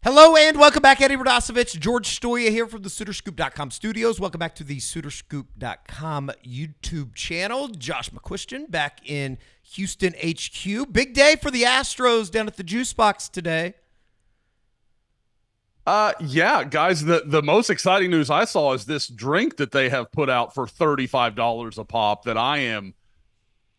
Hello and welcome back, Eddie Radosevich. George Stoya here from the SoonerScoop.com studios. Welcome back to the SoonerScoop.com YouTube channel. Josh McCuistion back in Houston HQ. Big day for the Astros down at the Juice Box today. Yeah, guys, the most exciting news I saw is this drink that they have put out for $35 a pop that I am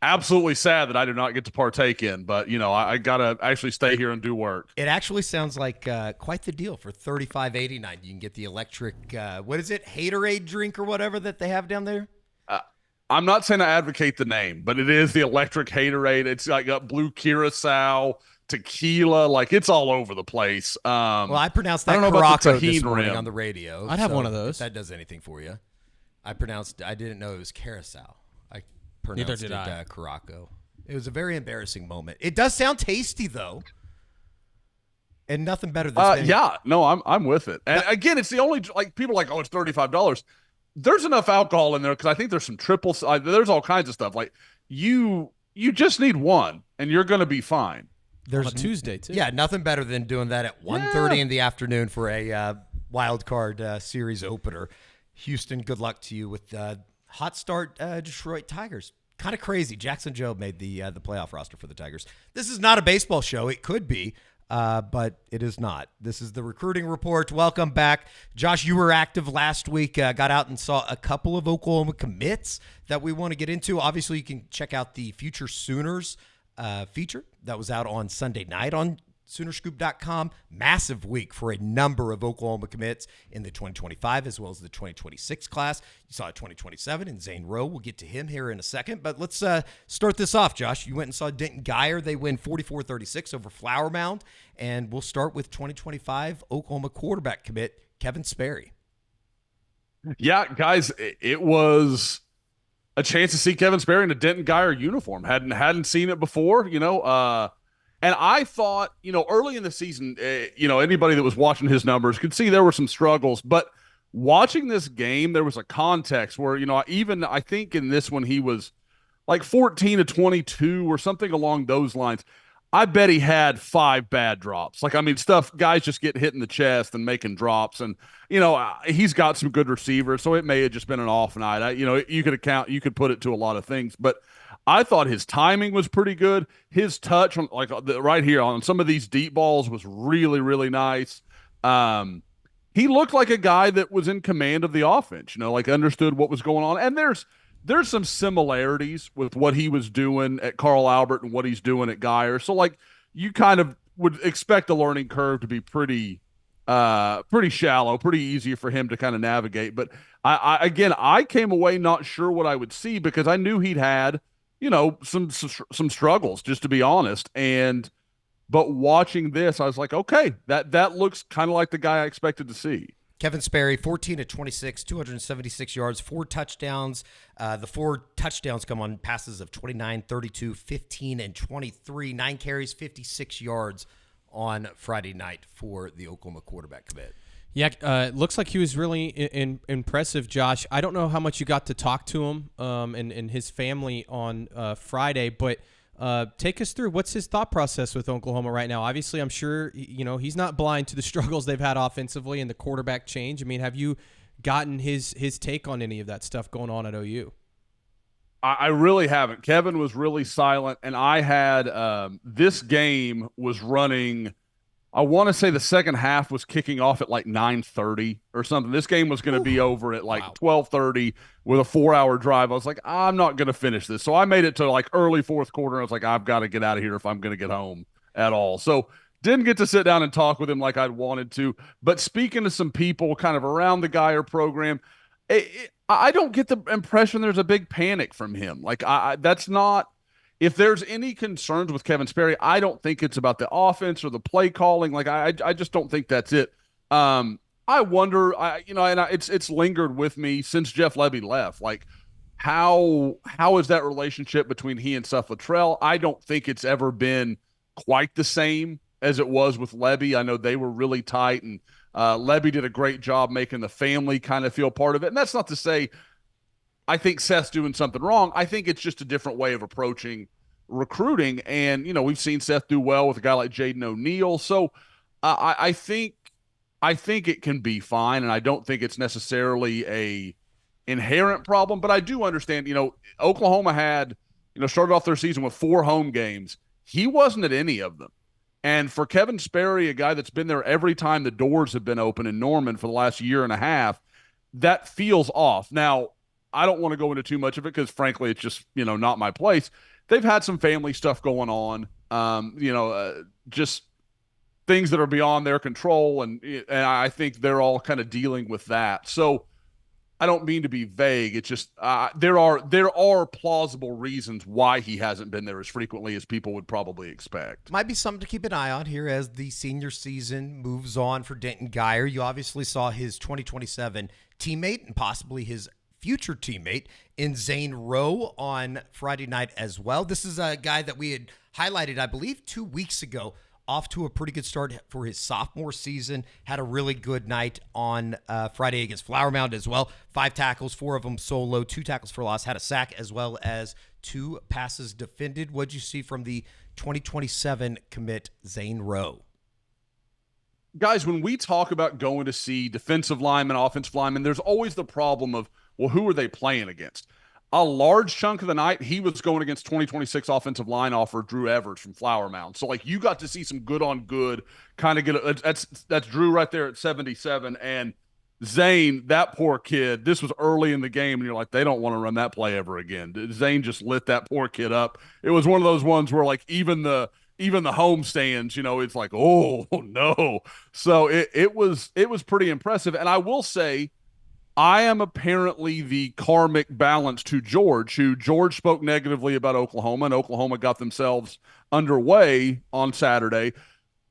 absolutely sad that I do not get to partake in. But, I got to actually stay here and do work. It actually sounds like quite the deal for $35.89. You can get the electric, what is it, Haterade drink or whatever that they have down there? I'm not saying I advocate the name, but it is the electric Haterade. It's like got blue curacao, tequila, like it's all over the place. Well, I pronounced that I don't know about the Caraco this tahini morning rim. on the radio. I'd have so one of those. If that does anything for you. I didn't know it was Curacao. I pronounced Neither did I. Caraco. It was a very embarrassing moment. It does sound tasty though. And nothing better than Yeah, no, I'm with it. And again, it's the only, like, people are like, oh, it's $35. There's enough alcohol in there because I think there's some triples. There's all kinds of stuff. Like you just need one, and you're going to be fine. There's a Tuesday too. Yeah, nothing better than doing that at 1:30 in the afternoon for a wild card series opener. Houston, good luck to you with hot start Detroit Tigers. Kind of crazy. Jackson Jobe made the playoff roster for the Tigers. This is not a baseball show. It could be. But it is not. This is the recruiting report. Welcome back. Josh, you were active last week. Got out and saw a couple of Oklahoma commits that we want to get into. Obviously, you can check out the Future Sooners feature that was out on Sunday night on Soonerscoop.com. Massive week for a number of Oklahoma commits in the 2025 as well as the 2026 class. You saw a 2027 in Zane Row. We'll get to him here in a second. But let's start this off, Josh. You went and saw Denton Guyer. They win 44-36 over Flower Mound. And we'll start with 2025 Oklahoma quarterback commit Kevin Sperry. Yeah, guys, it was a chance to see Kevin Sperry in a Denton Guyer uniform. Hadn't seen it before, And I thought, early in the season, anybody that was watching his numbers could see there were some struggles. But watching this game, there was a context where, I think in this one he was like 14-22 or something along those lines. I bet he had 5 bad drops. Stuff guys just get hit in the chest and making drops. And, he's got some good receivers, so it may have just been an off night. You could put it to a lot of things. But I thought his timing was pretty good. His touch, right here on some of these deep balls, was really, really nice. He looked like a guy that was in command of the offense, understood what was going on. And there's some similarities with what he was doing at Carl Albert and what he's doing at Guyer. So, you kind of would expect the learning curve to be pretty shallow, pretty easy for him to kind of navigate. But I came away not sure what I would see because I knew he'd had some struggles, just to be honest. But watching this, I was like, okay, that looks kind of like the guy I expected to see. Kevin Sperry, 14-26, 276 yards, 4 touchdowns. The 4 touchdowns come on passes of 29, 32, 15, and 23. 9 carries, 56 yards on Friday night for the Oklahoma quarterback commit. Yeah, it looks like he was really impressive, Josh. I don't know how much you got to talk to him and his family on Friday, but take us through what's his thought process with Oklahoma right now. Obviously, I'm sure he's not blind to the struggles they've had offensively and the quarterback change. I mean, have you gotten his take on any of that stuff going on at OU? I really haven't. Kevin was really silent, and I had this game was running. I want to say the second half was kicking off at like 9:30 or something. This game was going to be over at like 12:30 with a 4-hour drive. I was like, I'm not going to finish this. So I made it to like early fourth quarter. And I was like, I've got to get out of here if I'm going to get home at all. So didn't get to sit down and talk with him like I'd wanted to. But speaking to some people kind of around the Guyer program, I don't get the impression there's a big panic from him. That's not. If there's any concerns with Kevin Sperry, I don't think it's about the offense or the play calling. I just don't think that's it. I wonder, it's lingered with me since Jeff Lebby left. How is that relationship between he and Seth Luttrell? I don't think it's ever been quite the same as it was with Lebby. I know they were really tight, and Lebby did a great job making the family kind of feel part of it. And that's not to say I think Seth's doing something wrong. I think it's just a different way of approaching recruiting. And, we've seen Seth do well with a guy like Jaden O'Neal. So I think it can be fine, and I don't think it's necessarily a inherent problem. But I do understand. Oklahoma had started off their season with 4 home games. He wasn't at any of them. And for Kevin Sperry, a guy that's been there every time the doors have been open in Norman for the last year and a half, that feels off. Now, I don't want to go into too much of it because, frankly, it's just not my place. They've had some family stuff going on, just things that are beyond their control, and I think they're all kind of dealing with that. So I don't mean to be vague. It's just there are plausible reasons why he hasn't been there as frequently as people would probably expect. Might be something to keep an eye on here as the senior season moves on for Denton Guyer. You obviously saw his 2027 teammate and possibly his future teammate in Zane Row on Friday night as well. This is a guy that we had highlighted, I believe, 2 weeks ago. Off to a pretty good start for his sophomore season. Had a really good night on Friday against Flower Mound as well. 5 tackles, 4 of them solo, 2 tackles for loss. Had a sack as well as 2 passes defended. What'd you see from the 2027 commit Zane Row? Guys, when we talk about going to see defensive linemen, offensive linemen, there's always the problem of, well, who are they playing against? A large chunk of the night, he was going against 2026 offensive line offer Drew Everett from Flower Mound. So, you got to see some good on good, kind of that's Drew right there at 77. And Zane, that poor kid, this was early in the game, and you're like, they don't want to run that play ever again. Zane just lit that poor kid up. It was one of those ones where, even the home stands, it's like, oh, no. So it was pretty impressive. And I will say, I am apparently the karmic balance to George, who George spoke negatively about Oklahoma, and Oklahoma got themselves underway on Saturday.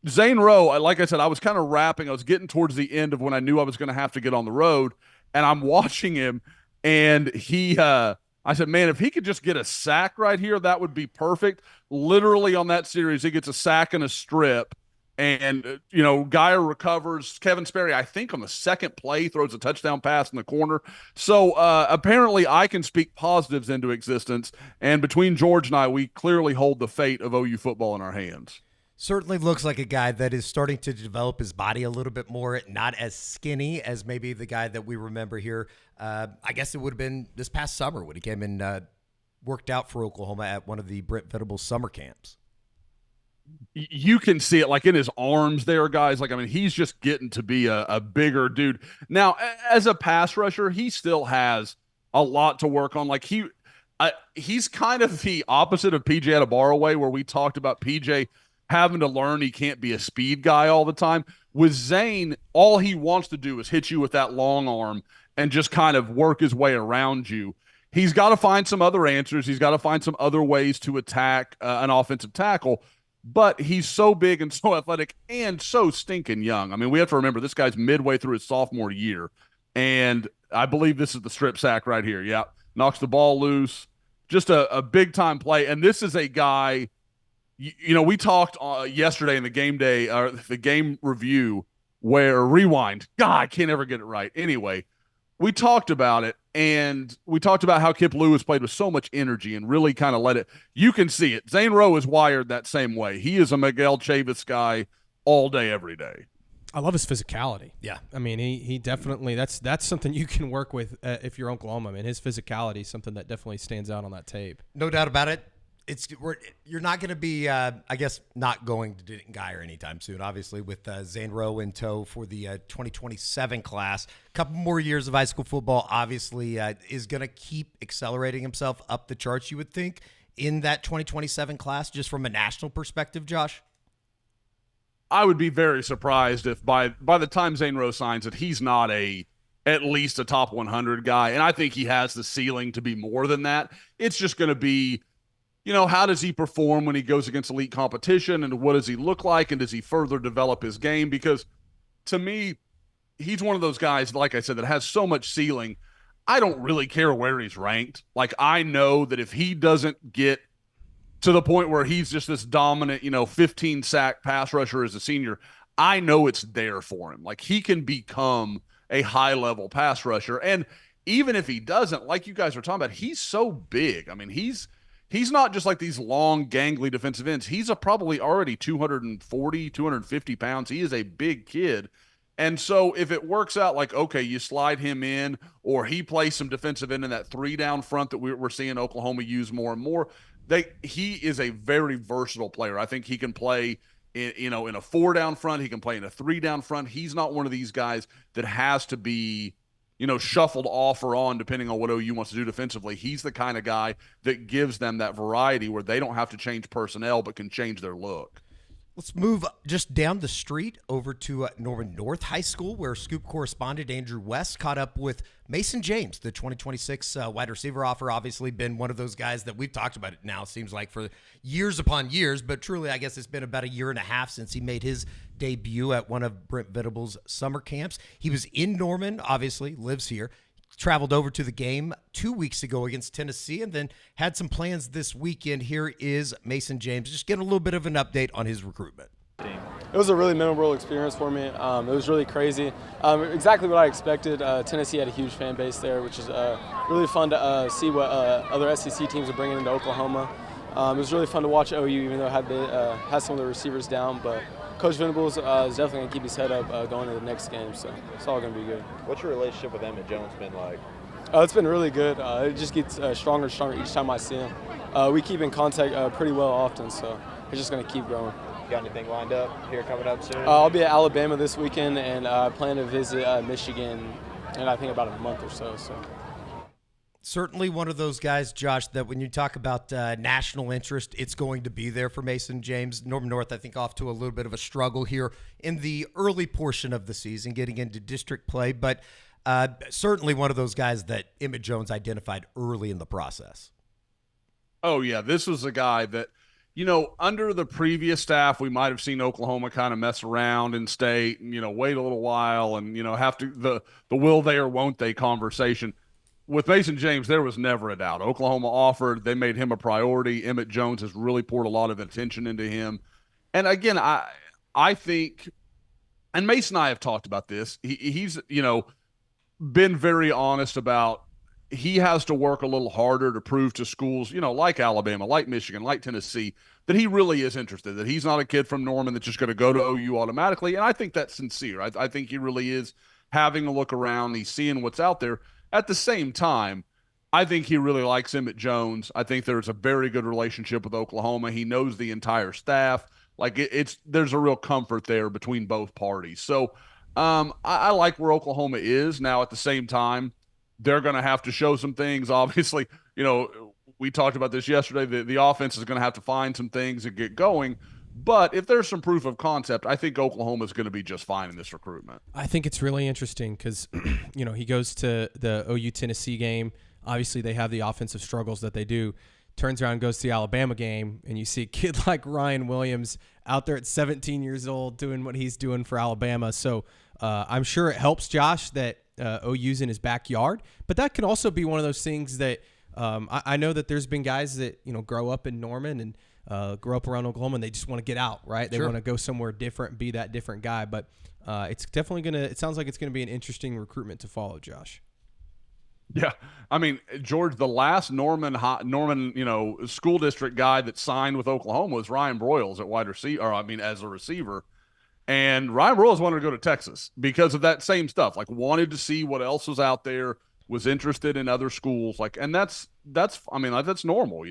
Zane Row, like I said, I was kind of wrapping. I was getting towards the end of when I knew I was going to have to get on the road, and I'm watching him, and I said, man, if he could just get a sack right here, that would be perfect. Literally on that series, he gets a sack and a strip. And, Guyer recovers. Kevin Sperry, I think on the second play, throws a touchdown pass in the corner. So apparently I can speak positives into existence. And between George and I, we clearly hold the fate of OU football in our hands. Certainly looks like a guy that is starting to develop his body a little bit more, not as skinny as maybe the guy that we remember here. I guess it would have been this past summer when he came and worked out for Oklahoma at one of the Brent Venables summer camps. You can see it in his arms there, guys. He's just getting to be a bigger dude. Now, as a pass rusher, he still has a lot to work on. He's kind of the opposite of PJ Adebawore, where we talked about PJ having to learn he can't be a speed guy all the time. With Zane, all he wants to do is hit you with that long arm and just kind of work his way around you. He's got to find some other answers. He's got to find some other ways to attack an offensive tackle. But he's so big and so athletic and so stinking young. We have to remember this guy's midway through his sophomore year. And I believe this is the strip sack right here. Yeah. Knocks the ball loose. Just a big-time play. And this is a guy, we talked yesterday in the game day, or the game review, where rewind. God, I can't ever get it right. Anyway, we talked about it, and we talked about how Kip Lewis played with so much energy and really kind of let it. You can see it. Zane Row is wired that same way. He is a Miguel Chavis guy all day, every day. I love his physicality. Yeah. He definitely, that's something you can work with if you're Oklahoma. His physicality is something that definitely stands out on that tape. No doubt about it. You're not going to be, not going to Denton Guyer anytime soon, obviously, with Zane Row in tow for the 2027 class. A couple more years of high school football, obviously, is going to keep accelerating himself up the charts, you would think, in that 2027 class, just from a national perspective, Josh? I would be very surprised if by the time Zane Row signs it, he's not at least a top 100 guy. And I think he has the ceiling to be more than that. It's just going to be, how does he perform when he goes against elite competition, and what does he look like, and does he further develop his game? Because to me, he's one of those guys, like I said, that has so much ceiling. I don't really care where he's ranked. I know that if he doesn't get to the point where he's just this dominant, 15 sack pass rusher as a senior, I know it's there for him. He can become a high level pass rusher. And even if he doesn't, like you guys are talking about, he's so big. he's not just like these long, gangly defensive ends. He's probably already 240, 250 pounds. He is a big kid. And so if it works out like, okay, you slide him in or he plays some defensive end in that 3 down front that we're seeing Oklahoma use more and more, he is a very versatile player. I think he can play in a 4 down front. He can play in a 3 down front. He's not one of these guys that has to be, shuffled off or on depending on what OU wants to do defensively. He's the kind of guy that gives them that variety where they don't have to change personnel but can change their look. Let's move just down the street over to Norman North High School, where Scoop correspondent Andrew West caught up with Mason James, the 2026 wide receiver offer. Obviously been one of those guys that we've talked about it now, seems like for years upon years, but truly I guess it's been about a year and a half since he made his debut at one of Brent Venables' summer camps. He was in Norman, obviously, lives here. Traveled over to the game 2 weeks ago against Tennessee and then had some plans this weekend. Here is Mason James, just getting a little bit of an update on his recruitment. It was a really memorable experience for me. It was really crazy. Exactly what I expected. Tennessee had a huge fan base there, which is really fun to see what other SEC teams are bringing into Oklahoma. It was really fun to watch OU, even though it had some of the receivers down, but Coach Venables is definitely going to keep his head up going into the next game, so it's all going to be good. What's your relationship with Emmett Jones been like? It's been really good. It just gets stronger and stronger each time I see him. We keep in contact pretty well often, so it's just going to keep growing. Got anything lined up here coming up soon? I'll be at Alabama this weekend, and I plan to visit Michigan in I think about a month or so. Certainly one of those guys, Josh, that when you talk about national interest, it's going to be there for Mason James. Norman North, I think, off to a little bit of a struggle here in the early portion of the season, getting into district play, but certainly one of those guys that Emmett Jones identified early in the process. Oh, yeah, this was a guy that, under the previous staff, we might have seen Oklahoma kind of mess around in state and, wait a little while and, have to the will they or won't they conversation. With Mason James, there was never a doubt. Oklahoma offered. They made him a priority. Emmett Jones has really poured a lot of attention into him. And again, I think, and Mason and I have talked about this, he's, been very honest about he has to work a little harder to prove to schools, like Alabama, like Michigan, like Tennessee, that he really is interested, that he's not a kid from Norman that's just going to go to OU automatically. And I think that's sincere. I think he really is having a look around. He's seeing what's out there. At the same time, I think he really likes Emmett Jones. I think there's a very good relationship with Oklahoma. He knows the entire staff. Like there's a real comfort there between both parties. So I like where Oklahoma is now. At the same time, they're going to have to show some things. Obviously, we talked about this yesterday. The offense is going to have to find some things and get going. But if there's some proof of concept, I think Oklahoma is going to be just fine in this recruitment. I think it's really interesting because, he goes to the OU Tennessee game. Obviously, they have the offensive struggles that they do. Turns around and goes to the Alabama game, and you see a kid like Ryan Williams out there at 17 years old doing what he's doing for Alabama. So I'm sure it helps Josh that OU's in his backyard. But that can also be one of those things that I know that there's been guys that, grow up in Norman and grow up around Oklahoma and they just want to get out, right? They want to go somewhere different, be that different guy. But it's definitely it sounds like it's going to be an interesting recruitment to follow, Josh. Yeah. I mean, George, the last Norman, school district guy that signed with Oklahoma was Ryan Broyles at wide receiver, as a receiver. And Ryan Broyles wanted to go to Texas because of that same stuff, like wanted to see what else was out there, was interested in other schools. And that's normal,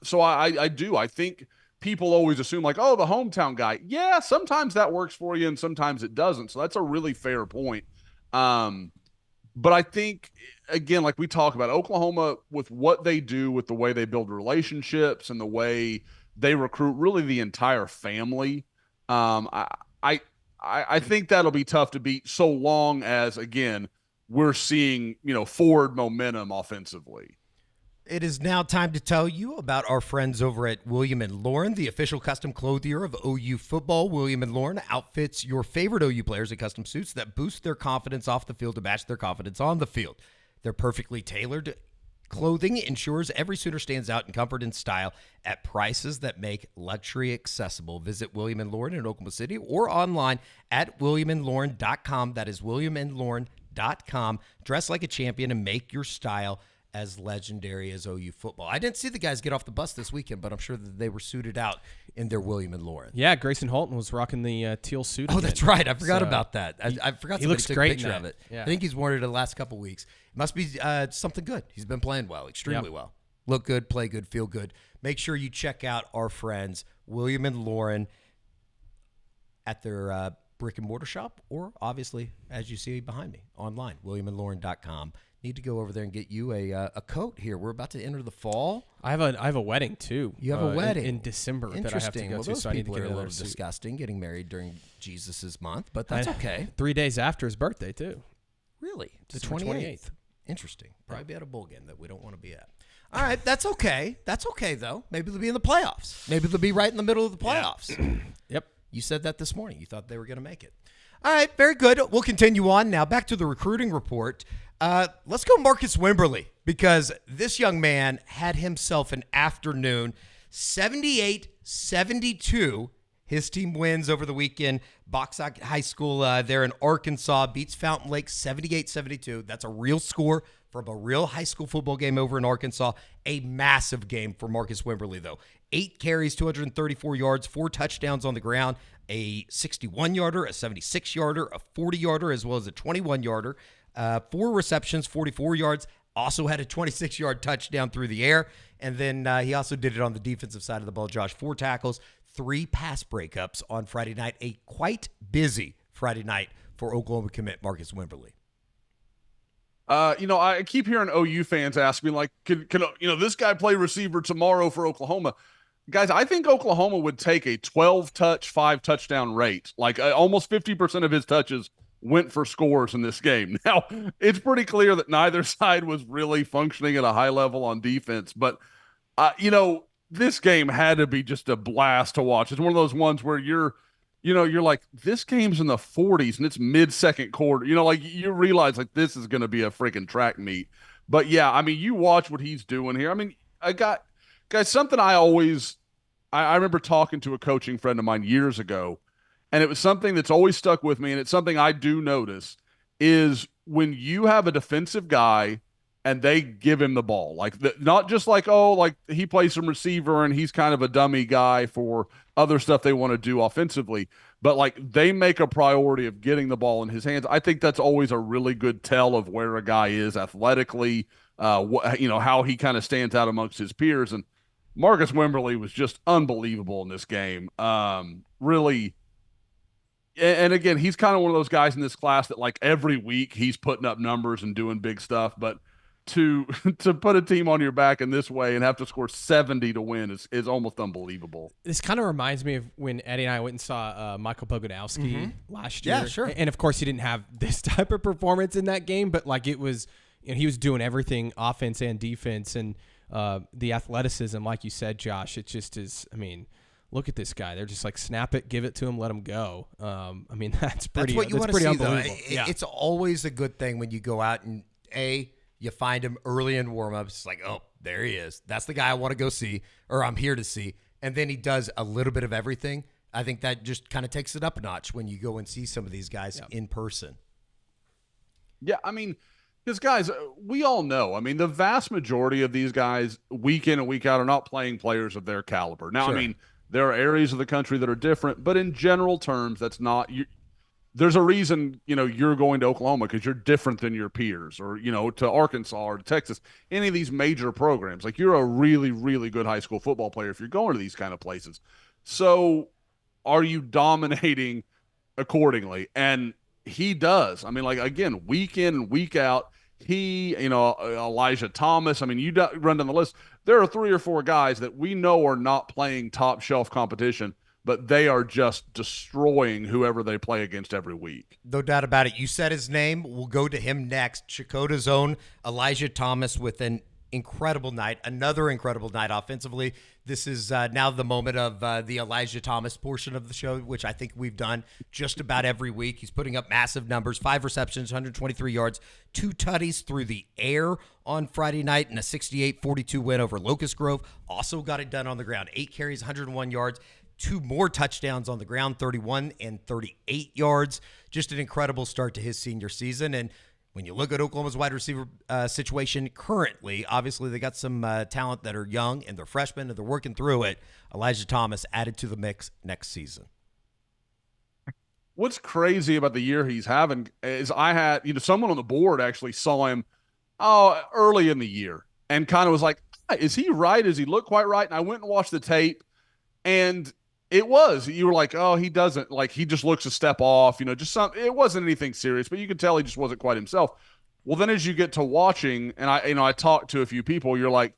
So I think people always assume like, oh, the hometown guy. Yeah, sometimes that works for you and sometimes it doesn't. So that's a really fair point. But I think, again, like we talk about Oklahoma with what they do, with the way they build relationships and the way they recruit really the entire family. I think that'll be tough to beat so long as, again, we're seeing, forward momentum offensively. It is now time to tell you about our friends over at William & Lauren, the official custom clothier of OU football. William & Lauren outfits your favorite OU players in custom suits that boost their confidence off the field to match their confidence on the field. Their perfectly tailored clothing ensures every Sooner stands out in comfort and style at prices that make luxury accessible. Visit William & Lauren in Oklahoma City or online at williamandlauren.com. That is williamandlauren.com. Dress like a champion and make your style as legendary as OU football. I didn't see the guys get off the bus this weekend, but I'm sure that they were suited out in their William and Lauren. Yeah, Grayson Holton was rocking the teal suit. Oh, again. that's right. I forgot about that. I forgot he somebody looks took great a picture in of that. it. Yeah. I think he's worn it the last couple weeks. It must be something good. He's been playing well, extremely well. Look good, play good, feel good. Make sure you check out our friends, William and Lauren, at their brick and mortar shop, or obviously, as you see behind me, online, williamandlauren.com. Need to go over there and get you a coat here. We're about to enter the fall. I have a wedding too. You have a wedding in December that I have to Interesting. go Well, to. those So I need to people get are a another little suit. disgusting getting married during Jesus's month, but that's okay. 3 days after his birthday too. Really? The December 28th. Interesting. Probably be at a bowl game that we don't want to be at. All right, that's okay. That's okay, though. Maybe they'll be in the playoffs. Maybe they'll be right in the middle of the playoffs. Yep. You said that this morning. You thought they were going to make it. All right, very good. We'll continue on now. Back to the recruiting report. Let's go Marcus Wimberly, because this young man had himself an afternoon. 78-72. His team wins over the weekend. Boxock High School there in Arkansas beats Fountain Lake 78-72. That's a real score from a real high school football game over in Arkansas. A massive game for Marcus Wimberly, though. 8 carries, 234 yards, 4 touchdowns on the ground, a 61-yarder, a 76-yarder, a 40-yarder, as well as a 21-yarder. 4 receptions, 44 yards. Also had a 26-yard touchdown through the air. And then he also did it on the defensive side of the ball, Josh. 4 tackles, 3 pass breakups on Friday night. A quite busy Friday night for Oklahoma commit Marcus Wimberly. I keep hearing OU fans ask me, like, can this guy play receiver tomorrow for Oklahoma? Guys, I think Oklahoma would take a 12-touch, 5-touchdown rate. Like, almost 50% of his touches went for scores in this game. Now, it's pretty clear that neither side was really functioning at a high level on defense. But, this game had to be just a blast to watch. It's one of those ones where you're like, this game's in the 40s and it's mid-second quarter. You realize, like, this is going to be a freaking track meet. But, yeah, I mean, you watch what he's doing here. I mean, guys, something I remember talking to a coaching friend of mine years ago, and it was something that's always stuck with me, and it's something I do notice, is when you have a defensive guy and they give him the ball, not just like he plays some receiver and he's kind of a dummy guy for other stuff they want to do offensively, but like they make a priority of getting the ball in his hands. I think that's always a really good tell of where a guy is athletically, how he kind of stands out amongst his peers. And Marcus Wimberly was just unbelievable in this game. Really. And again, he's kind of one of those guys in this class that, like, every week he's putting up numbers and doing big stuff, but to put a team on your back in this way and have to score 70 to win is almost unbelievable. This kind of reminds me of when Eddie and I went and saw Michael Bogodowski last year. Yeah, sure. And of course, he didn't have this type of performance in that game, but like it was, he was doing everything, offense and defense, and the athleticism, like you said, Josh. It just is. I mean, look at this guy. They're just like, snap it, give it to him, let him go. I mean, that's pretty. That's what you want to pretty see, though. unbelievable. Yeah. It's always a good thing when you go out and you find him early in warmups. It's like, oh, there he is. That's the guy I want to go see, or I'm here to see. And then he does a little bit of everything. I think that just kind of takes it up a notch when you go and see some of these guys in person. Yeah, I mean, because, guys, we all know, I mean, the vast majority of these guys, week in and week out, are not playing players of their caliber. Now, Sure. I mean, there are areas of the country that are different, but in general terms, that's not there's a reason, you're going to Oklahoma because you're different than your peers, or, to Arkansas or to Texas, any of these major programs. Like, you're a really, really good high school football player if you're going to these kind of places. So are you dominating accordingly? And he does. I mean, like, again, week in and week out, Elijah Thomas. I mean, you run down the list. There are 3 or 4 guys that we know are not playing top shelf competition, but they are just destroying whoever they play against every week. No doubt about it. You said his name. We'll go to him next. Chakota's own Elijah Thomas with an incredible night, another incredible night offensively. This is now the moment of the Elijah Thomas portion of the show, which I think we've done just about every week. He's putting up massive numbers, 5 receptions, 123 yards, 2 tutties through the air on Friday night, and a 68-42 win over Locust Grove. Also got it done on the ground, 8 carries, 101 yards. 2 more touchdowns on the ground, 31 and 38 yards. Just an incredible start to his senior season. And when you look at Oklahoma's wide receiver situation currently, obviously they got some talent that are young and they're freshmen and they're working through it. Elijah Thomas added to the mix next season. What's crazy about the year he's having is I had, someone on the board actually saw him early in the year and kind of was like, is he right? Does he look quite right? And I went and watched the tape, and you were like, oh, he doesn't, like, he just looks a step off, it wasn't anything serious, but you could tell he just wasn't quite himself. Well, then as you get to watching, and I talked to a few people, you're like,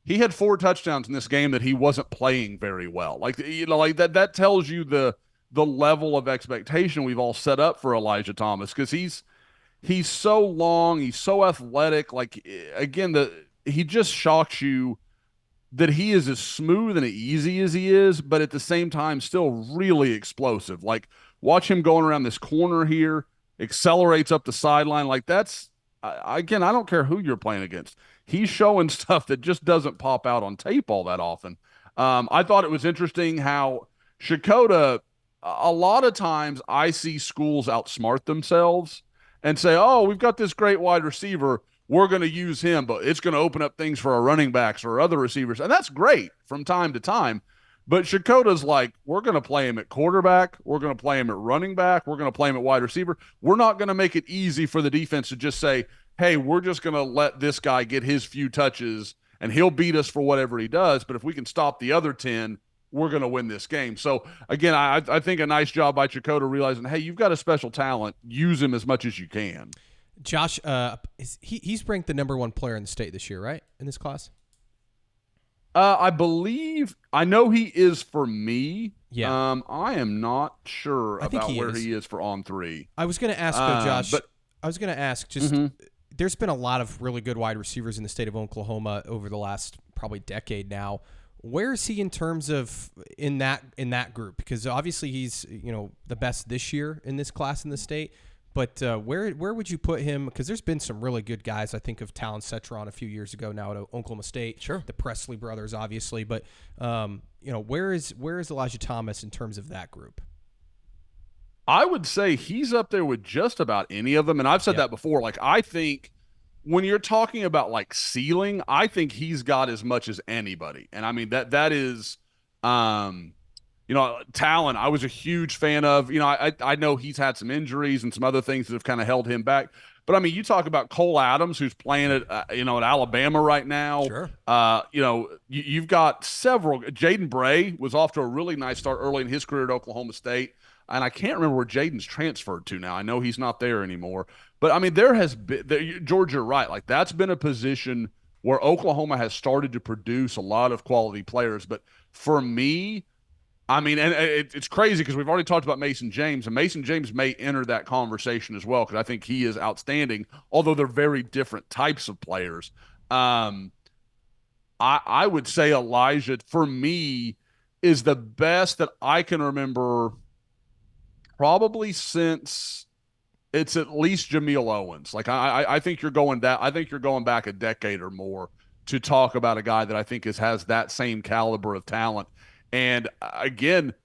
he had 4 touchdowns in this game that he wasn't playing very well. Like, that tells you the level of expectation we've all set up for Elijah Thomas, because he's so long, he's so athletic. Like, again, he just shocks you that he is as smooth and easy as he is, but at the same time still really explosive. Like, watch him going around this corner here, accelerates up the sideline. Like, that's, again, I don't care who you're playing against. He's showing stuff that just doesn't pop out on tape all that often. I thought it was interesting how Shakota, a lot of times I see schools outsmart themselves and say, oh, we've got this great wide receiver, we're going to use him, but it's going to open up things for our running backs or other receivers. And that's great from time to time. But Shakota's like, we're going to play him at quarterback. We're going to play him at running back. We're going to play him at wide receiver. We're not going to make it easy for the defense to just say, hey, we're just going to let this guy get his few touches and he'll beat us for whatever he does. But if we can stop the other 10, we're going to win this game. So, again, I think a nice job by Shakota realizing, hey, you've got a special talent. Use him as much as you can. Josh, he's ranked the #1 player in the state this year, right? In this class? I believe, I know he is for me. Yeah. I am not sure about where is. he is for On 3. I was going to ask, Josh, I was going to ask, just there's been a lot of really good wide receivers in the state of Oklahoma over the last probably decade now. Where is he in terms of in that group? Because obviously he's the best this year in this class in the state. But where would you put him? Because there's been some really good guys. I think of Talon Cetron a few years ago now at Oklahoma State. Sure. The Presley brothers, obviously. But where is Elijah Thomas in terms of that group? I would say he's up there with just about any of them. And I've said that before. Like, I think when you're talking about like ceiling, I think he's got as much as anybody. And I mean, that is, Talon, I was a huge fan of. I know he's had some injuries and some other things that have kind of held him back. But, I mean, you talk about Cole Adams, who's playing at Alabama right now. Sure. You've got several. Jaden Bray was off to a really nice start early in his career at Oklahoma State. And I can't remember where Jaden's transferred to now. I know he's not there anymore. But, I mean, there has been – George, you're right. Like, that's been a position where Oklahoma has started to produce a lot of quality players. But for me – I mean, and it's crazy because we've already talked about Mason James, and Mason James may enter that conversation as well because I think he is outstanding, although they're very different types of players. I would say Elijah, for me, is the best that I can remember probably since it's at least Jameel Owens. Like, I think you're going back a decade or more to talk about a guy that I think has that same caliber of talent. And again,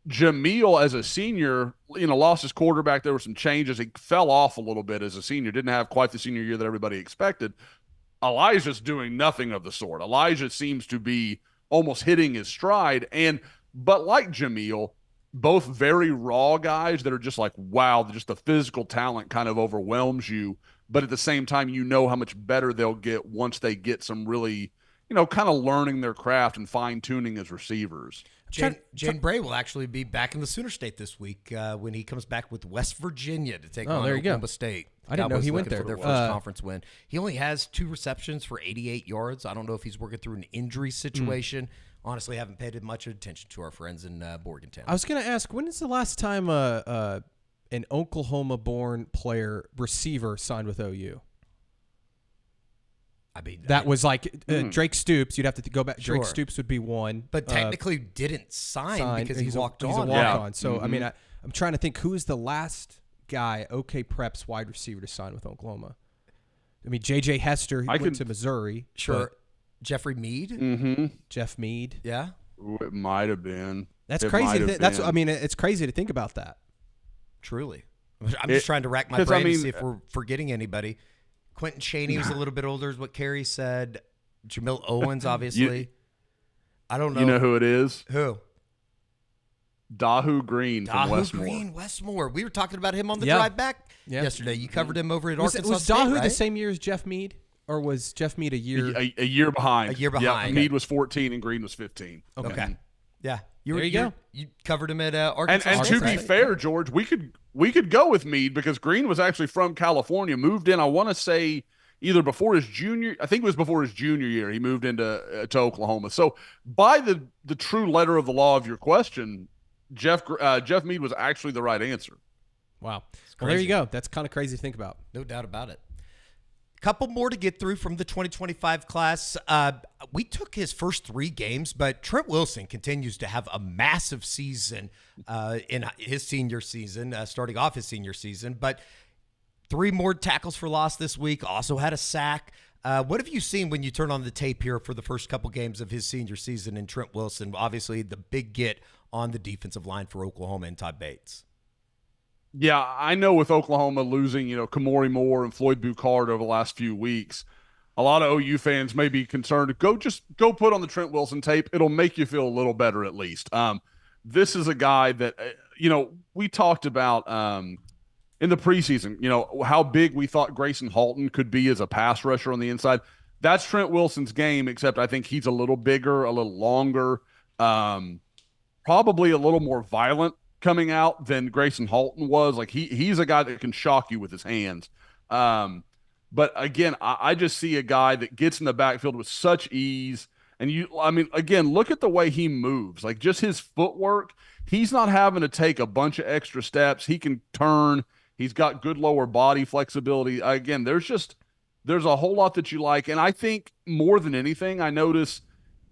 Jameel as a senior, lost his quarterback. There were some changes. He fell off a little bit as a senior. Didn't have quite the senior year that everybody expected. Elijah's doing nothing of the sort. Elijah seems to be almost hitting his stride. But like Jameel, both very raw guys that are just like, wow, just the physical talent kind of overwhelms you. But at the same time, how much better they'll get once they get some really – kind of learning their craft and fine-tuning as receivers. Jaden Bray will actually be back in the Sooner State this week when he comes back with West Virginia to take on Oklahoma State. I didn't know he went there. For their first conference win. He only has 2 receptions for 88 yards. I don't know if he's working through an injury situation. Honestly, I haven't paid much attention to our friends in Morgantown. I was going to ask, when is the last time an Oklahoma-born receiver signed with OU? I mean, that was like Drake Stoops. You'd have to go back. Sure. Drake Stoops would be one. But technically didn't sign because he walked on. He's a walk-on. So, I mean, I'm trying to think who is the last guy, OK Prep's wide receiver, to sign with Oklahoma. I mean, J.J. Hester went to Missouri. Sure. Jeffrey Mead? Mm-hmm. Jeff Mead. Yeah. Ooh, it might have been. That's crazy. It's crazy to think about that. Truly. I I'm just trying to rack my 'cause, brain I mean, to see if we're forgetting anybody. Quentin Chaney was a little bit older, is what Carrie said. Jamil Owens, obviously. I don't know. You know who it is? Who? Dahu Green from Dahu Westmore. Green, Westmore. We were talking about him on the Yeah. drive back Yeah. yesterday. You covered him over at Was Arkansas State, Dahu right? the same year as Jeff Mead, or was Jeff Mead a year? A year behind. A year behind. Yeah, Mead was 14 and Green was 15. Okay. Yeah. There you go. You covered him at And Arkansas State. to be fair, George, we could go with Mead because Green was actually from California, moved in. I want to say either before his junior, I think it was before his junior year, he moved into to Oklahoma. So by the true letter of the law of your question, Jeff Mead was actually the right answer. Wow. Well, there you go. That's kind of crazy to think about. No doubt about it. Couple more to get through from the 2025 class. We took his first 3 games, but Trent Wilson continues to have a massive season in his senior season, starting off his senior season. But 3 more tackles for loss this week, also had a sack. What have you seen when you turn on the tape here for the first couple games of his senior season in Trent Wilson? Obviously, the big get on the defensive line for Oklahoma and Todd Bates. Yeah, I know with Oklahoma losing, Kamori Moore and Floyd Bucard over the last few weeks, a lot of OU fans may be concerned. Go put on the Trent Wilson tape. It'll make you feel a little better at least. This is a guy that, we talked about in the preseason, how big we thought Grayson Halton could be as a pass rusher on the inside. That's Trent Wilson's game, except I think he's a little bigger, a little longer, probably a little more violent coming out than Grayson Halton was. Like he's a guy that can shock you with his hands. But again, I just see a guy that gets in the backfield with such ease. And again, look at the way he moves, like just his footwork. He's not having to take a bunch of extra steps. He can turn. He's got good lower body flexibility. Again, there's a whole lot that you like. And I think more than anything, I notice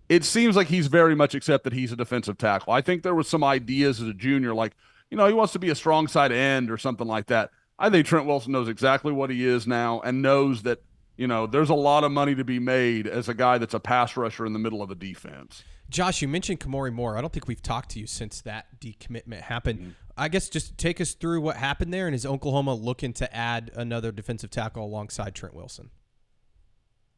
it seems like he's very much accepted he's a defensive tackle. I think there was some ideas as a junior, like, he wants to be a strong side end or something like that. I think Trent Wilson knows exactly what he is now and knows that, there's a lot of money to be made as a guy that's a pass rusher in the middle of a defense. Josh, you mentioned Kamori Moore. I don't think we've talked to you since that decommitment happened. Mm-hmm. I guess just take us through what happened there, and is Oklahoma looking to add another defensive tackle alongside Trent Wilson?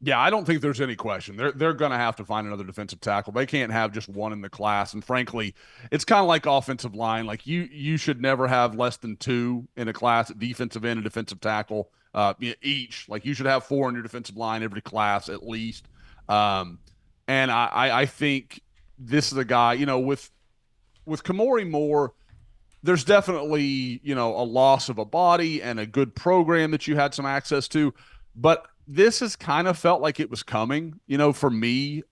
Yeah, I don't think there's any question. They're going to have to find another defensive tackle. They can't have just one in the class. And frankly, it's kind of like offensive line. Like you should never have less than 2 in a class at defensive end and defensive tackle each. Like you should have 4 in your defensive line every class at least. And I think this is a guy, with Kamori Moore, there's definitely, a loss of a body and a good program that you had some access to. But this has kind of felt like it was coming, for me,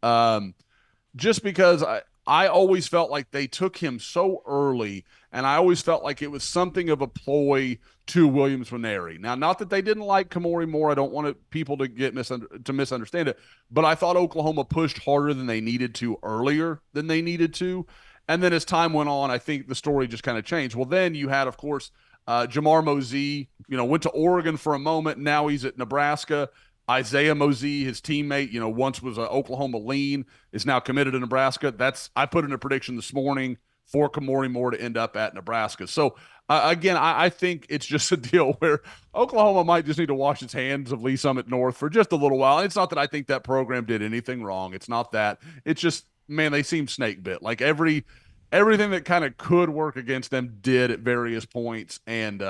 just because I always felt like they took him so early, and I always felt like it was something of a ploy to Williams-Nwaneri. Now, not that they didn't like Kamori Moore. I don't want people to get misunderstand it, but I thought Oklahoma pushed harder than they needed to earlier than they needed to. And then as time went on, I think the story just kind of changed. Well, then you had, of course, Jamar Mosey, went to Oregon for a moment. Now he's at Nebraska. Isaiah Mosey, his teammate, once was an Oklahoma lean, is now committed to Nebraska. I put in a prediction this morning for Kamori Moore to end up at Nebraska. So, again, I think it's just a deal where Oklahoma might just need to wash its hands of Lee Summit North for just a little while. It's not that I think that program did anything wrong. It's not that. It's just, man, they seem snake bit. Like everything that kind of could work against them did at various points. And,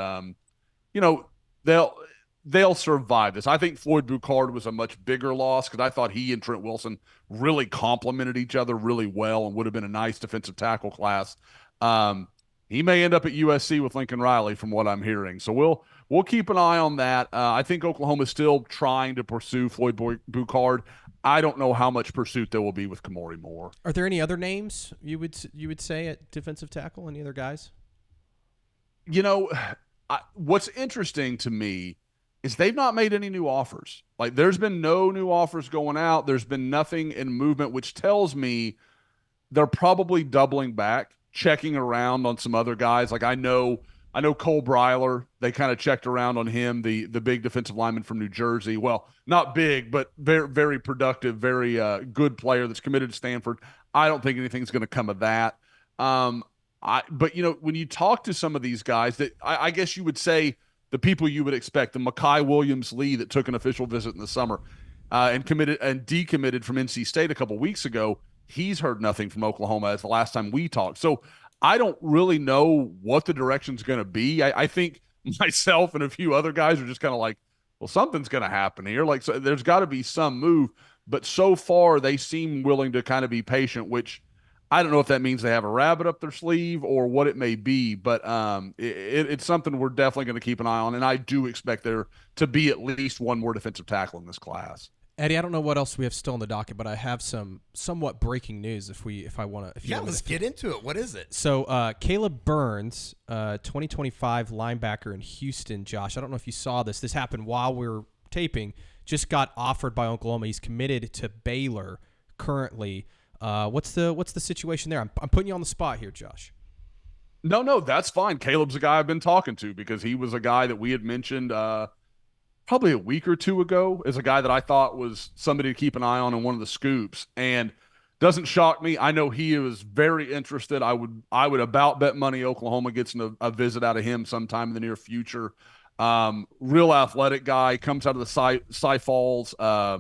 they'll survive this. I think Floyd Bucard was a much bigger loss because I thought he and Trent Wilson really complemented each other really well and would have been a nice defensive tackle class. He may end up at USC with Lincoln Riley from what I'm hearing. So we'll keep an eye on that. I think Oklahoma's still trying to pursue Floyd Bucard. I don't know how much pursuit there will be with Kamori Moore. Are there any other names you would say at defensive tackle? Any other guys? What's interesting to me is they've not made any new offers. Like there's been no new offers going out. There's been nothing in movement, which tells me they're probably doubling back, checking around on some other guys. Like I know Cole Breiler, they kind of checked around on him, the big defensive lineman from New Jersey. Well, not big, but very, very productive, very good player that's committed to Stanford. I don't think anything's going to come of that. But when you talk to some of these guys, that I guess you would say the people you would expect, the Makai Williams-Lee that took an official visit in the summer and decommitted from NC State a couple weeks ago, he's heard nothing from Oklahoma as the last time we talked. So I don't really know what the direction's going to be. I think myself and a few other guys are just kind of like, well, something's going to happen here. Like, so there's got to be some move. But so far, they seem willing to kind of be patient, which I don't know if that means they have a rabbit up their sleeve or what it may be. But it's something we're definitely going to keep an eye on. And I do expect there to be at least one more defensive tackle in this class. Eddie, I don't know what else we have still on the docket, but I have some somewhat breaking news if I want to. Yeah, let's get into it. What is it? So Caleb Burns, 2025 linebacker in Houston, Josh. I don't know if you saw this. This happened while we were taping. Just got offered by Oklahoma. He's committed to Baylor currently. What's the situation there? I'm putting you on the spot here, Josh. No, that's fine. Caleb's a guy I've been talking to because he was a guy that we had mentioned probably a week or two ago as a guy that I thought was somebody to keep an eye on in one of the scoops. And doesn't shock me. I know he is very interested. I would about bet money Oklahoma gets a visit out of him sometime in the near future. Real athletic guy, comes out of the Cy Falls, a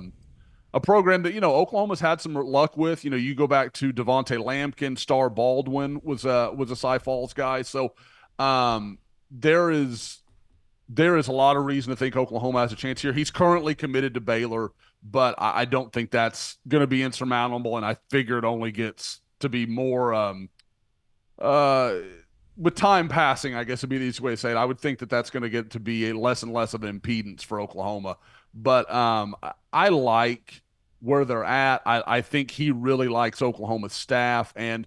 program that, Oklahoma's had some luck with. You go back to Devontae Lampkin, Star Baldwin was a Cy Falls guy. So there is a lot of reason to think Oklahoma has a chance here. He's currently committed to Baylor, but I don't think that's going to be insurmountable, and I figure it only gets to be more with time passing, I guess would be the easy way to say it. I would think that that's going to get to be a less and less of an impedance for Oklahoma. But I like where they're at. I think he really likes Oklahoma's staff. And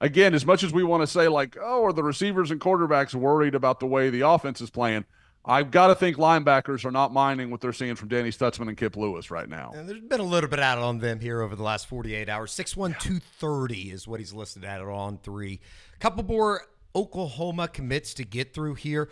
again, as much as we want to say like, oh, are the receivers and quarterbacks worried about the way the offense is playing? I've got to think linebackers are not minding what they're seeing from Danny Stutzman and Kip Lewis right now. And there's been a little bit out on them here over the last 48 hours. 6'1", 230 is what he's listed at on 3. Couple more Oklahoma commits to get through here.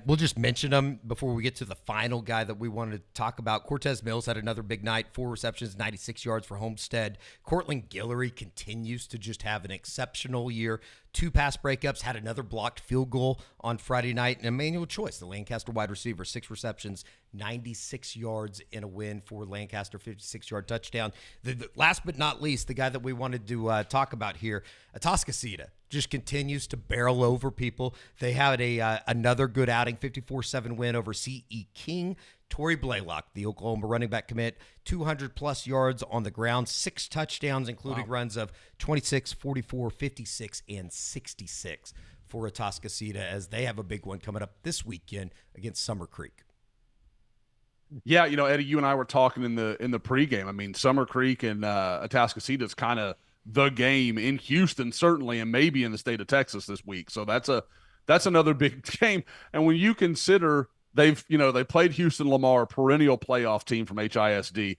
We'll just mention them before we get to the final guy that we wanted to talk about. Cortez Mills had another big night, 4 receptions, 96 yards for Homestead. Cortland Guillory continues to just have an exceptional year. 2 pass breakups, had another blocked field goal on Friday night. And Emmanuel Choice, the Lancaster wide receiver, 6 receptions, 96 yards in a win for Lancaster, 56-yard touchdown. The last but not least, the guy that we wanted to talk about here, Atascocita, just continues to barrel over people. They had another good outing, 54-7 win over C.E. King. Tory Blaylock, the Oklahoma running back commit, 200-plus yards on the ground, 6 touchdowns, including runs of 26, 44, 56, and 66 for Atascocita, as they have a big one coming up this weekend against Summer Creek. Yeah, Eddie, you and I were talking in the pregame. I mean, Summer Creek and Atascocita is kind of the game in Houston, certainly, and maybe in the state of Texas this week. So that's another big game. And when you consider they played Houston Lamar, a perennial playoff team from HISD.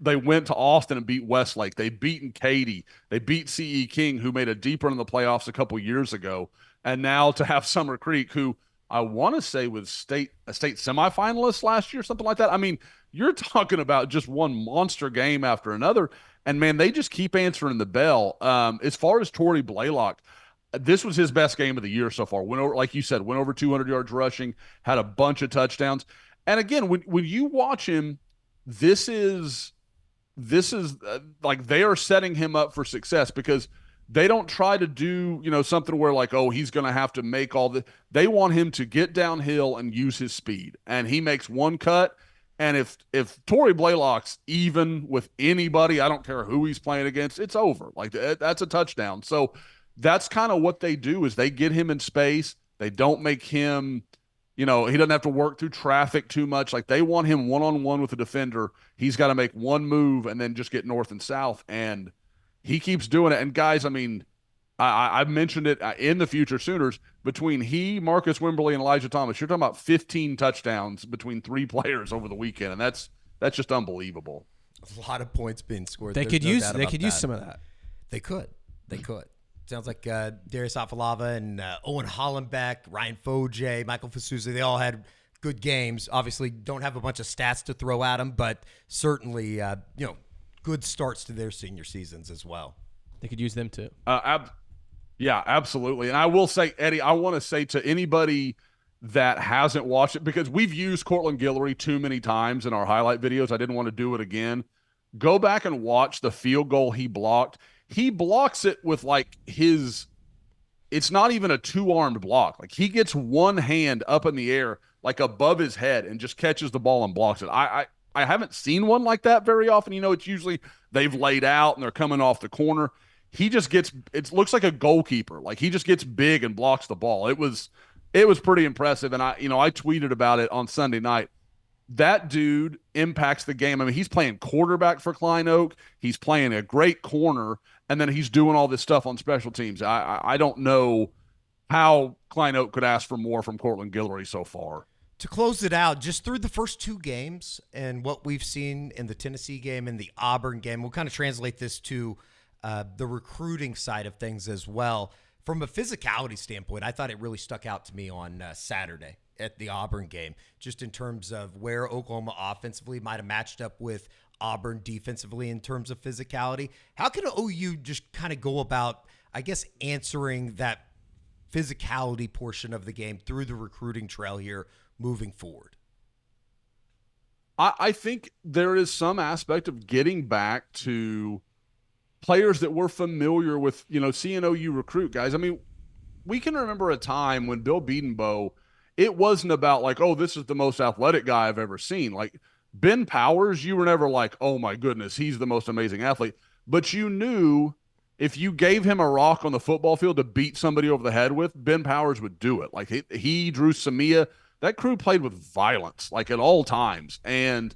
They went to Austin and beat Westlake. They beaten Katy. They beat C.E. King, who made a deep run in the playoffs a couple years ago. And now to have Summer Creek, who I want to say was a state semifinalist last year, something like that. I mean, you're talking about just one monster game after another. And, man, they just keep answering the bell. As far as Tory Blaylock, this was his best game of the year so far. Went over, like you said, went over 200 yards rushing, had a bunch of touchdowns. And again, when you watch him, this is like they are setting him up for success because they don't try to do, something where like, oh, he's going to have to make all the. They want him to get downhill and use his speed. And he makes one cut. And if Tory Blaylock's even with anybody, I don't care who he's playing against, it's over. Like that's a touchdown. So that's kind of what they do is they get him in space. They don't make him, he doesn't have to work through traffic too much. Like they want him one-on-one with a defender. He's got to make one move and then just get north and south. And he keeps doing it. And guys, I mean, I've mentioned it in the future Sooners between he, Marcus Wimberly, and Elijah Thomas. You're talking about 15 touchdowns between 3 players over the weekend. And that's just unbelievable. A lot of points being scored. They could use some of that. They could. Sounds like Darius Afalava and Owen Hollenbeck, Ryan Foje, Michael Fasuza, they all had good games. Obviously don't have a bunch of stats to throw at them, but certainly, good starts to their senior seasons as well. They could use them too. Yeah, absolutely. And I will say, Eddie, I want to say to anybody that hasn't watched it, because we've used Cortland Guillory too many times in our highlight videos. I didn't want to do it again. Go back and watch the field goal he blocked. He blocks it with like it's not even a two-armed block. Like he gets one hand up in the air, like above his head, and just catches the ball and blocks it. I haven't seen one like that very often. It's usually they've laid out and they're coming off the corner. He just gets, it looks like a goalkeeper. Like he just gets big and blocks the ball. It was pretty impressive. And I tweeted about it on Sunday night. That dude impacts the game. I mean, he's playing quarterback for Klein Oak. He's playing a great corner, and then he's doing all this stuff on special teams. I don't know how Klein Oak could ask for more from Cortland Guillory so far. To close it out, just through the first two games and what we've seen in the Tennessee game and the Auburn game, we'll kind of translate this to the recruiting side of things as well. From a physicality standpoint, I thought it really stuck out to me on Saturday at the Auburn game, just in terms of where Oklahoma offensively might have matched up with Auburn defensively in terms of physicality. How can OU just kind of go about, I guess, answering that physicality portion of the game through the recruiting trail here moving forward? I think there is some aspect of getting back to players that we're familiar with, seeing OU recruit guys. I mean, we can remember a time when Bill Bedenbaugh, it wasn't about like, oh, this is the most athletic guy I've ever seen. Like Ben Powers, you were never like, oh my goodness, he's the most amazing athlete. But you knew if you gave him a rock on the football field to beat somebody over the head with, Ben Powers would do it. Like he Drew Samia, that crew played with violence, like at all times. And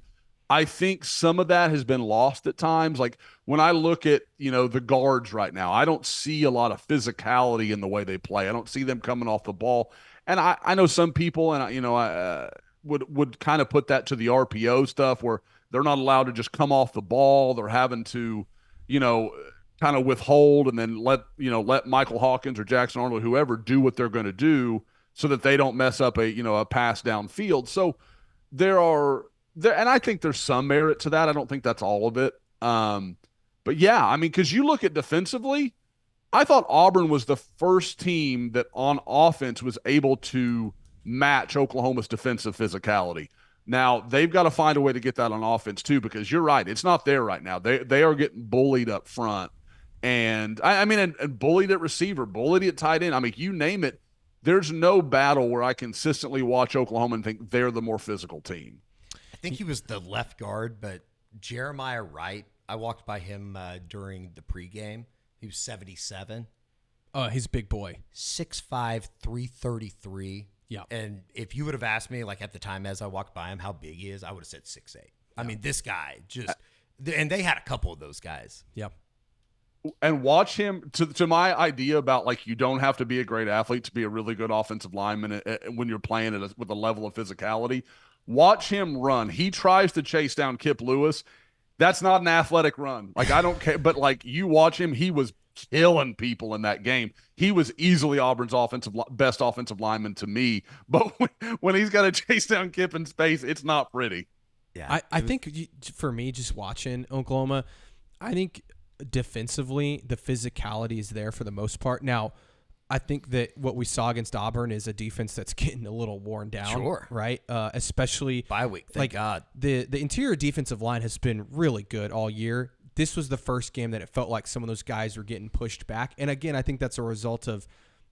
I think some of that has been lost at times. Like when I look at, the guards right now, I don't see a lot of physicality in the way they play. I don't see them coming off the ball. And I know some people, and I would kind of put that to the RPO stuff where they're not allowed to just come off the ball. They're having to, kind of withhold and then let Michael Hawkins or Jackson Arnold, whoever, do what they're going to do so that they don't mess up a pass downfield. So and I think there's some merit to that. I don't think that's all of it. But yeah, I mean, because you look at defensively, I thought Auburn was the first team that on offense was able to match Oklahoma's defensive physicality. Now, they've got to find a way to get that on offense too, because you're right. It's not there right now. They are getting bullied up front. And and bullied at receiver, bullied at tight end. I mean, you name it. There's no battle where I consistently watch Oklahoma and think they're the more physical team. I think he was the left guard, but Jeremiah Wright, I walked by him during the pregame. He was 77. He's a big boy. 6'5", 333. Yeah. And if you would have asked me, like at the time as I walked by him, how big he is, I would have said 6'8". I mean, this guy just and they had a couple of those guys. Yeah. And watch him to my idea about like you don't have to be a great athlete to be a really good offensive lineman when you're playing with a level of physicality. Watch him run. He tries to chase down Kip Lewis. That's not an athletic run. Like I don't care, but like you watch him, he was killing people in that game. He was easily Auburn's best offensive lineman to me. But when he's got to chase down Kip in space, it's not pretty. Yeah, I think for me, just watching Oklahoma, I think defensively the physicality is there for the most part. Now, I think that what we saw against Auburn is a defense that's getting a little worn down. Sure. Right? Especially bye week. Thank God. The interior defensive line has been really good all year. This was the first game that it felt like some of those guys were getting pushed back. And again, I think that's a result of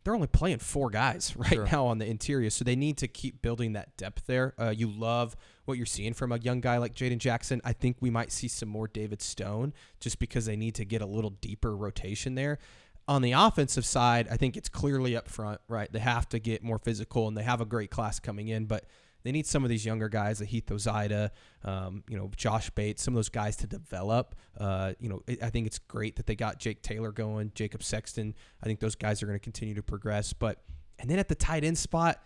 they're only playing 4 guys now on the interior. So they need to keep building that depth there. You love what you're seeing from a young guy like Jaden Jackson. I think we might see some more David Stone just because they need to get a little deeper rotation there. On the offensive side, I think it's clearly up front, right? They have to get more physical, and they have a great class coming in, but they need some of these younger guys, Heath Ozida, Josh Bates, some of those guys to develop. I think it's great that they got Jake Taylor going, Jacob Sexton. I think those guys are going to continue to progress. And then at the tight end spot,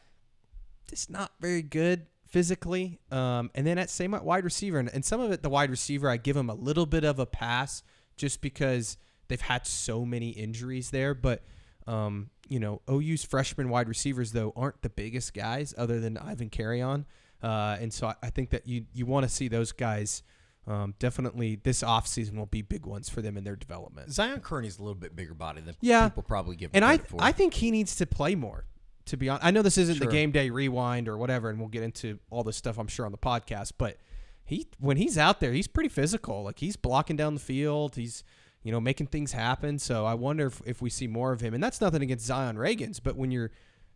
it's not very good physically. And then at wide receiver, and some of it, the wide receiver, I give him a little bit of a pass just because they've had so many injuries there. But OU's freshman wide receivers, though, aren't the biggest guys other than Ivan Carrion. And so I think that you want to see those guys definitely this offseason will be big ones for them in their development. Zion Kearney's a little bit bigger body than Yeah. people probably give him And credit for. I think he needs to play more, to be honest. I know this isn't Sure. the game day rewind or whatever, and we'll get into all this stuff, I'm sure, on the podcast. But when he's out there, he's pretty physical. Like, he's blocking down the field. He's, making things happen. So I wonder if we see more of him. And that's nothing against Zion Reagans, but when you're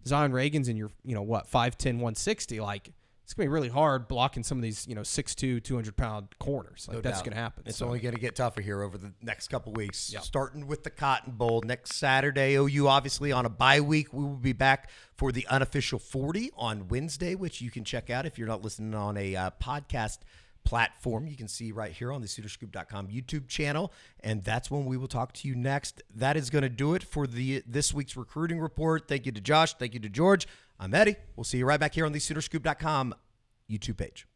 Zion Reagans and you're, 5'10", 160, like, it's going to be really hard blocking some of these, 6'2", 200-pound corners. Like, No that's doubt. going to happen. It's So, only going to get tougher here over the next couple weeks. Yep. Starting with the Cotton Bowl next Saturday. OU obviously on a bye week. We will be back for the unofficial 40 on Wednesday, which you can check out if you're not listening on a podcast platform. You can see right here on the SoonerScoop.com YouTube channel, and that's when we will talk to you next. That is going to do it for this week's recruiting report. Thank you to Josh. Thank you to George. I'm Eddie. We'll see you right back here on the SoonerScoop.com YouTube page.